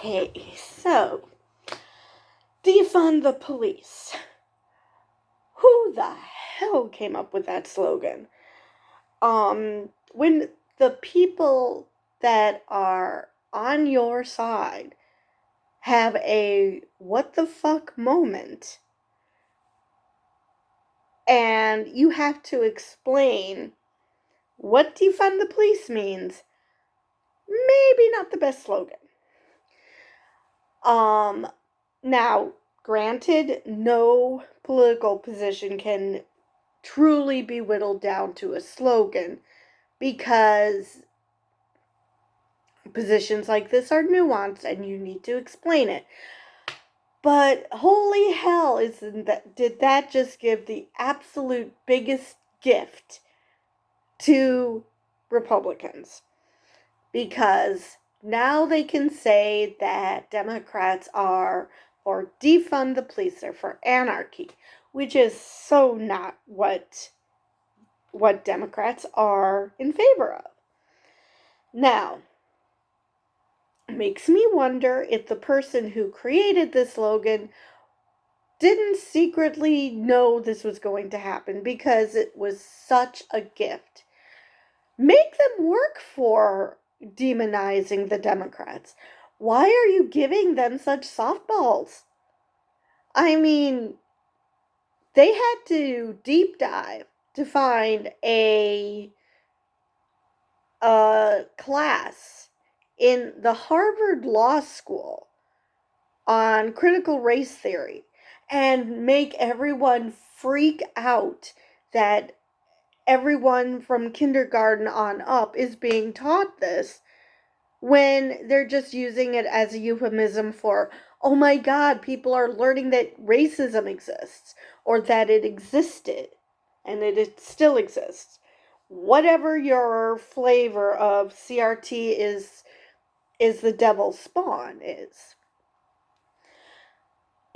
Okay, so defund the police. Who the hell came up with that slogan? When the people that are on your side have a what the fuck moment and you have to explain what defund the police means, maybe not the best slogan. Now, granted, no political position can truly be whittled down to a slogan because positions like this are nuanced and you need to explain it. But holy hell, did that just give the absolute biggest gift to Republicans? Because now they can say that Democrats are for defund the police or for anarchy, which is so not what Democrats are in favor of. Now, it makes me wonder if the person who created this slogan didn't secretly know this was going to happen because it was such a gift. Make them work for demonizing the Democrats. Why are you giving them such softballs? I mean, they had to deep dive to find a class in the Harvard Law School on critical race theory and make everyone freak out that everyone from kindergarten on up is being taught this when they're just using it as a euphemism for, oh my God, people are learning that racism exists or that it existed and that it still exists. Whatever your flavor of CRT is the devil's spawn is.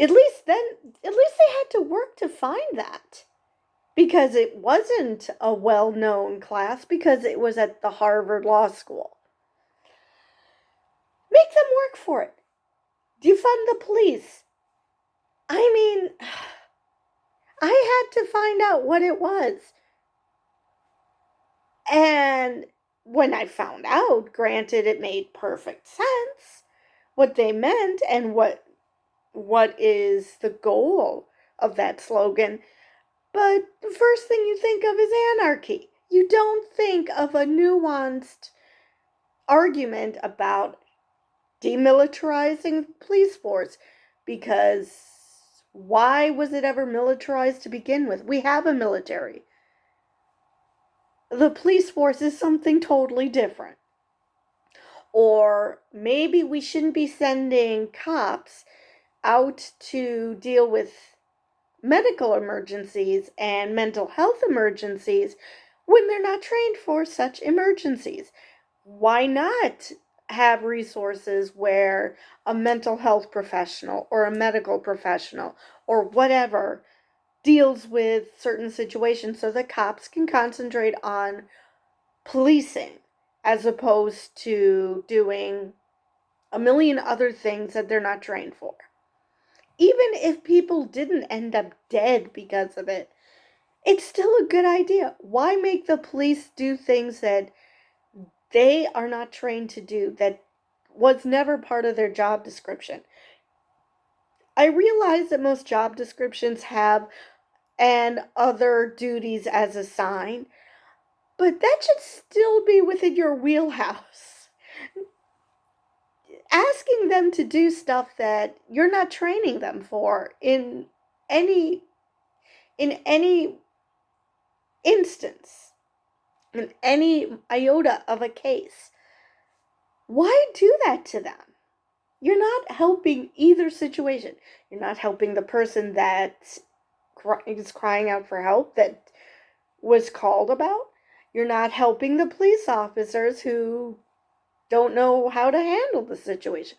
At least they had to work to find that. Because it wasn't a well-known class, because it was at the Harvard Law School. Make them work for it. Defund the police. I mean, I had to find out what it was. And when I found out, granted, it made perfect sense what they meant and what is the goal of that slogan. But the first thing you think of is anarchy. You don't think of a nuanced argument about demilitarizing the police force, because why was it ever militarized to begin with? We have a military. The police force is something totally different. Or maybe we shouldn't be sending cops out to deal with medical emergencies and mental health emergencies when they're not trained for such emergencies. Why not have resources where a mental health professional or a medical professional or whatever deals with certain situations so that cops can concentrate on policing as opposed to doing a million other things that they're not trained for? Even if people didn't end up dead because of it, it's still a good idea. Why make the police do things that they are not trained to do, that was never part of their job description? I realize that most job descriptions have and other duties as assigned, but that should still be within your wheelhouse. Asking them to do stuff that you're not training them for in any instance, in any iota of a case, why do that to them? You're not helping either situation. You're not helping the person that is crying out for help that was called about. You're not helping the police officers who don't know how to handle the situation.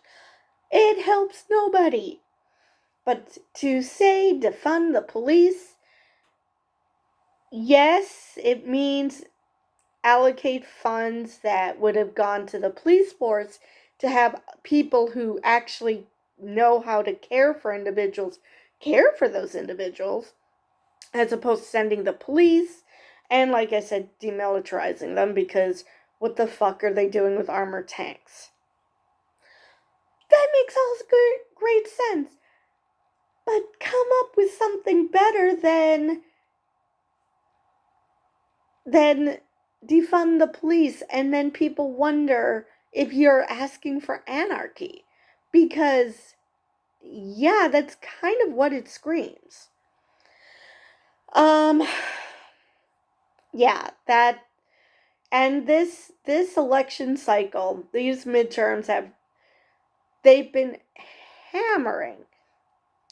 It helps nobody. But to say defund the police, yes, it means allocate funds that would have gone to the police force to have people who actually know how to care for individuals care for those individuals, as opposed to sending the police and, like I said, demilitarizing them, because what the fuck are they doing with armored tanks? That makes all great sense. But come up with something better than defund the police, and then people wonder if you're asking for anarchy. Because, yeah, that's kind of what it screams. Yeah, that, and this election cycle, these midterms they've been hammering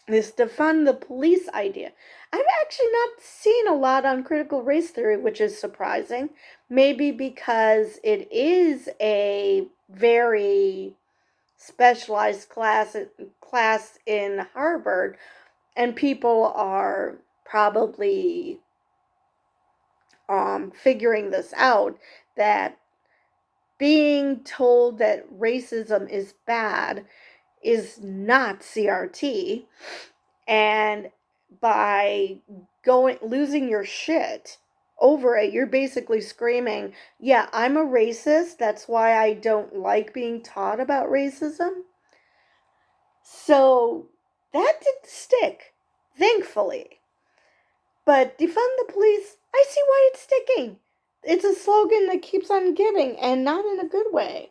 this defund the police idea. I've actually not seen a lot on critical race theory, which is surprising. Maybe because it is a very specialized class in Harvard, and people are probably figuring this out, that being told that racism is bad is not CRT, and by losing your shit over it, you're basically screaming, yeah, I'm a racist, that's why I don't like being taught about racism. So that didn't stick, thankfully. But defund the police, I see why it's sticking. It's a slogan that keeps on giving, and not in a good way.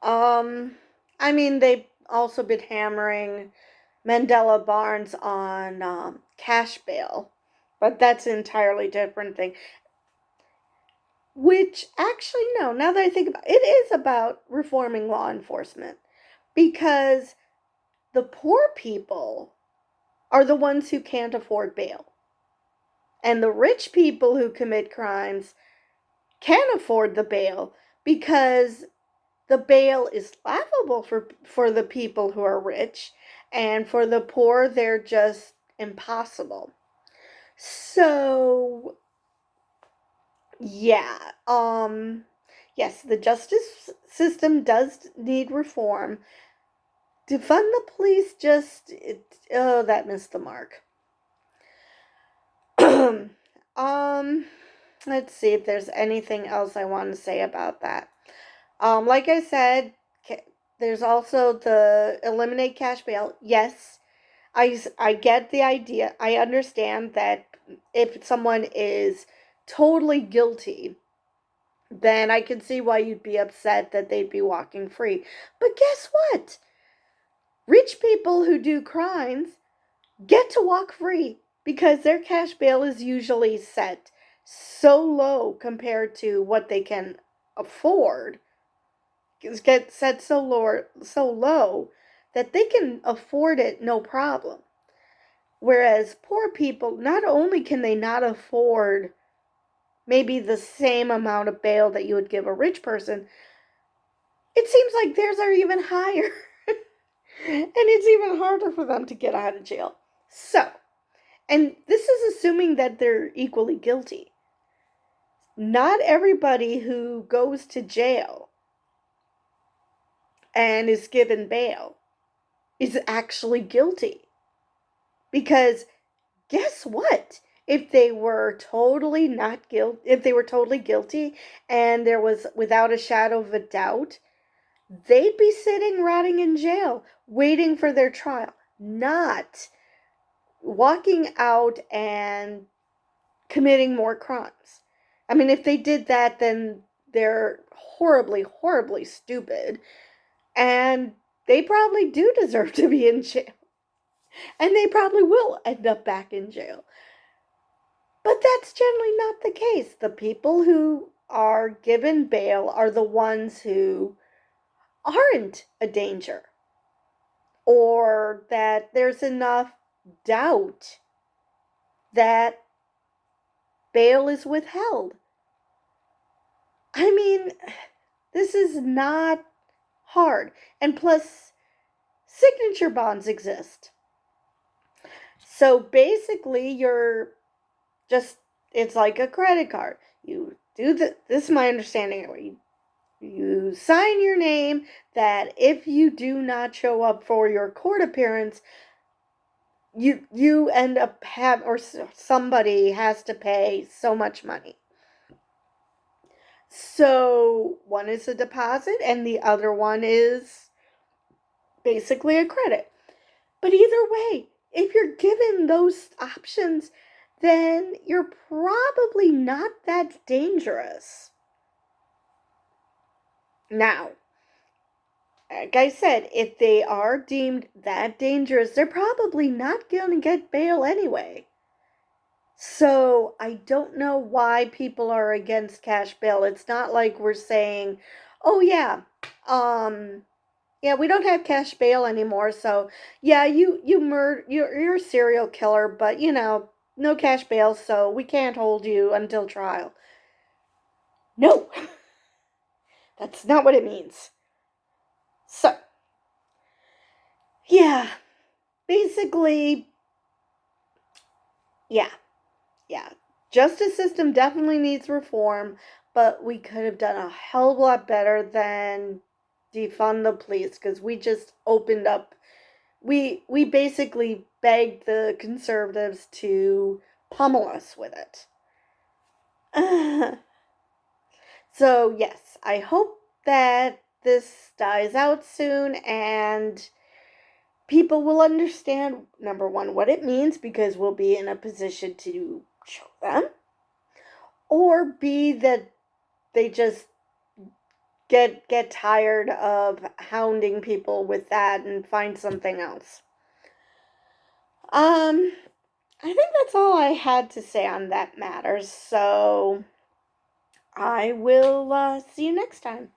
I mean, they've also been hammering Mandela Barnes on cash bail, but that's an entirely different thing. Which, actually, no, now that I think about it, it is about reforming law enforcement, because the poor people are the ones who can't afford bail. And the rich people who commit crimes can afford the bail, because the bail is laughable for the people who are rich, and for the poor, they're just impossible. So, yeah, yes, the justice system does need reform. Defund the police that missed the mark. Let's see if there's anything else I want to say about that. Like I said, there's also the eliminate cash bail. Yes, I get the idea. I understand that if someone is totally guilty, then I can see why you'd be upset that they'd be walking free. But guess what? Rich people who do crimes get to walk free, because their cash bail is usually set so low compared to what they can afford. It gets set so low that they can afford it no problem. Whereas poor people, not only can they not afford maybe the same amount of bail that you would give a rich person, it seems like theirs are even higher. And it's even harder for them to get out of jail. So, and this is assuming that they're equally guilty. Not everybody who goes to jail and is given bail is actually guilty. Because guess what? If they were totally guilty and there was without a shadow of a doubt, they'd be sitting rotting in jail waiting for their trial, not walking out and committing more crimes. I mean, if they did that, then they're horribly, horribly stupid, and they probably do deserve to be in jail. And they probably will end up back in jail. But that's generally not the case. The people who are given bail are the ones who aren't a danger, or that there's enough doubt that bail is withheld. I mean, this is not hard. And plus, signature bonds exist. So basically, it's like a credit card. You do this is my understanding. You You sign your name that if you do not show up for your court appearance, you end up somebody has to pay so much money. So one is a deposit and the other one is basically a credit. But either way, if you're given those options, then you're probably not that dangerous. Now, like I said, if they are deemed that dangerous, they're probably not going to get bail anyway. So I don't know why people are against cash bail. It's not like we're saying, "Oh yeah, we don't have cash bail anymore. So yeah, you're a serial killer, but no cash bail, so we can't hold you until trial." No, that's not what it means. So yeah, basically, yeah, yeah. Justice system definitely needs reform, but we could have done a hell of a lot better than defund the police because we just opened up. We basically begged the conservatives to pummel us with it. So yes, I hope that this dies out soon and people will understand, number one, what it means because we'll be in a position to show them, or B, that they just get tired of hounding people with that and find something else. I think that's all I had to say on that matter. So I will see you next time.